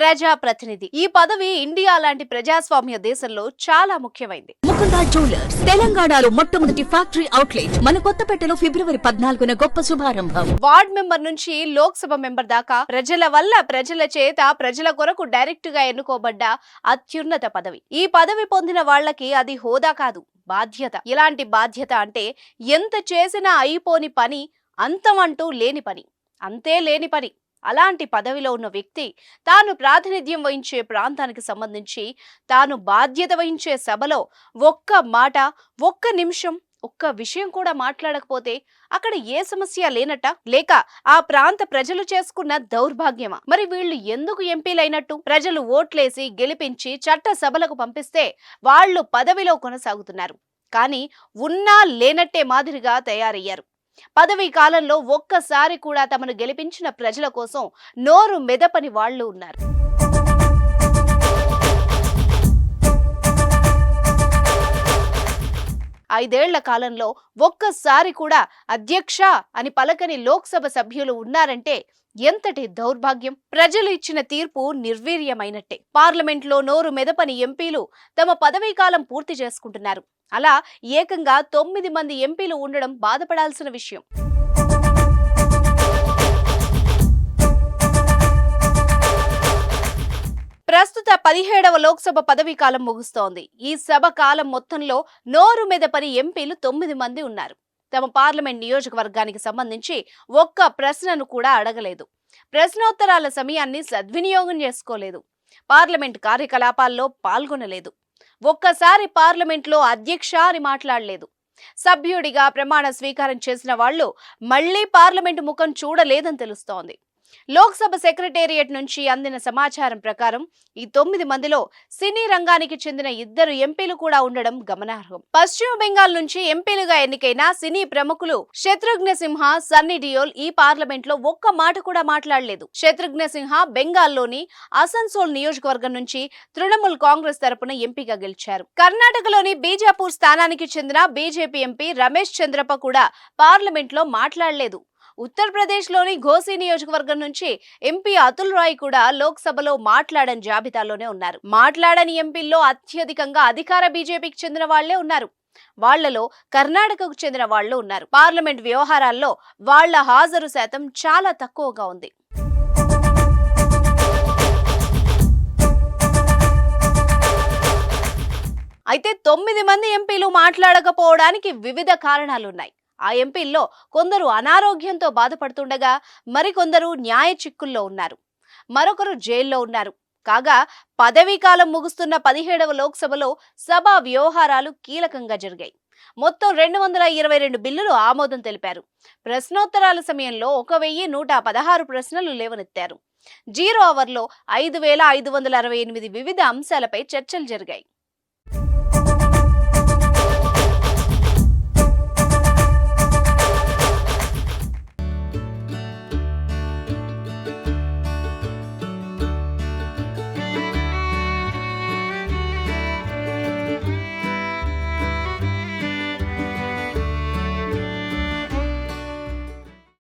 ప్రజాప్రతినిధి. ఈ పదవి ఇండియా లాంటి ప్రజాస్వామ్య దేశంలో చాలా ముఖ్యమైంది. ముకుంద జ్యువెలర్స్ తెలంగాణలో మొట్టమొదటి ఫ్యాక్టరీ అవుట్లెట్ మన కొత్తపేటలో ఫిబ్రవరి 14న గొప్ప శుభారంభం. వార్డ్ మెంబర్ నుంచి లోక్సభ మెంబర్ దాకా ప్రజల వల్ల, ప్రజల చేత, ప్రజల కొరకు డైరెక్ట్ గా ఎన్నుకోబడ్డ అత్యున్నత పదవి. ఈ పదవి పొందిన వాళ్ళకి అది హోదా కాదు, బాధ్యత. ఎలాంటి బాధ్యత అంటే ఎంత చేసినా అయిపోని పని, అంతమంటూ లేని పని, అంతే లేని పని. అలాంటి పదవిలో ఉన్న వ్యక్తి తాను ప్రాతినిధ్యం వహించే ప్రాంతానికి సంబంధించి తాను బాధ్యత వహించే సభలో ఒక్క మాట, ఒక్క నిమిషం, ఒక్క విషయం కూడా మాట్లాడకపోతే అక్కడ ఏ సమస్య లేనట్ట, లేక ఆ ప్రాంత ప్రజలు చేసుకున్న దౌర్భాగ్యమా? మరి వీళ్ళు ఎందుకు ఎంపీలైనట్టు? ప్రజలు ఓట్లేసి గెలిపించి చట్ట సభలకు పంపిస్తే వాళ్ళు పదవిలో కొనసాగుతున్నారు, కానీ ఉన్నా లేనట్టే మాదిరిగా తయారయ్యారు. పదవీ కాలంలో ఒక్కసారి కూడా తమను గెలిపించిన ప్రజల కోసం నోరు మెదపని వాళ్ళు ఉన్నారు. ఐదేళ్ల కాలంలో ఒక్కసారి కూడా అధ్యక్ష అని పలకని లోక్సభ సభ్యులు ఉన్నారంటే ఎంతటి దౌర్భాగ్యం! ప్రజలు ఇచ్చిన తీర్పు నిర్వీర్యమైనట్టే. పార్లమెంట్లో నోరు మెదపని ఎంపీలు తమ పదవీ కాలం పూర్తి చేసుకుంటున్నారు. అలా ఏకంగా 9 మంది ఎంపీలు ఉండడం బాధపడాల్సిన విషయం. ప్రస్తుత 17వ లోక్సభ పదవీ కాలం ముగుస్తోంది. ఈ సభ కాలం మొత్తంలో నోరు మెదపని ఎంపీలు 9 మంది ఉన్నారు. తమ పార్లమెంట్ నియోజకవర్గానికి సంబంధించి ఒక్క ప్రశ్నను కూడా అడగలేదు. ప్రశ్నోత్తరాల సమయాన్ని సద్వినియోగం చేసుకోలేదు. పార్లమెంట్ కార్యకలాపాల్లో పాల్గొనలేదు. ఒక్కసారి పార్లమెంట్లో అధ్యక్ష అని మాట్లాడలేదు. సభ్యుడిగా ప్రమాణ స్వీకారం చేసిన వాళ్ళు మళ్లీ పార్లమెంటు ముఖం చూడలేదని తెలుస్తోంది. లోక్సభ సెక్రటేరియట్ నుంచి అందిన సమాచారం ప్రకారం ఈ 9 మందిలో సినీ రంగానికి చెందిన 2 ఎంపీలు కూడా ఉండడం గమనార్హం. పశ్చిమ బెంగాల్ నుంచి ఎంపీలుగా ఎన్నికైన సినీ ప్రముఖులు శత్రుఘ్న సిన్హా, సన్నీ డియోల్ ఈ పార్లమెంట్ లో ఒక్క మాట కూడా మాట్లాడలేదు. శత్రుఘ్న సిన్హా బెంగాల్లోని అసన్సోల్ నియోజకవర్గం నుంచి తృణమూల్ కాంగ్రెస్ తరపున ఎంపీగా గెలిచారు. కర్ణాటకలోని బీజాపూర్ స్థానానికి చెందిన బీజేపీ ఎంపీ రమేష్ చంద్రప్ప కూడా పార్లమెంట్ లో మాట్లాడలేదు. ఉత్తరప్రదేశ్ లోని ఘోసీ నియోజకవర్గం నుంచి ఎంపీ అతుల్ రాయ్ కూడా లోక్సభలో మాట్లాడని జాబితాలోనే ఉన్నారు. మాట్లాడని ఎంపీల్లో అత్యధికంగా అధికార బీజేపీకి చెందిన వాళ్లే ఉన్నారు. వాళ్లలో కర్ణాటకకు చెందిన వాళ్లు ఉన్నారు. పార్లమెంట్ వ్యవహారాల్లో వాళ్ల హాజరు శాతం చాలా తక్కువగా ఉంది. అయితే 9 మంది ఎంపీలు మాట్లాడకపోవడానికి వివిధ కారణాలున్నాయి. ఆ ఎంపీల్లో కొందరు అనారోగ్యంతో బాధపడుతుండగా మరికొందరు న్యాయ చిక్కుల్లో ఉన్నారు. మరొకరు జైల్లో ఉన్నారు. కాగా పదవీ కాలం ముగుస్తున్న 17వ లోక్సభలో సభా వ్యవహారాలు కీలకంగా జరిగాయి. మొత్తం 222 బిల్లులు ఆమోదం తెలిపారు. ప్రశ్నోత్తరాల సమయంలో 1116 ప్రశ్నలు లేవనెత్తారు. 0 అవర్లో 5568 వివిధ అంశాలపై చర్చలు జరిగాయి.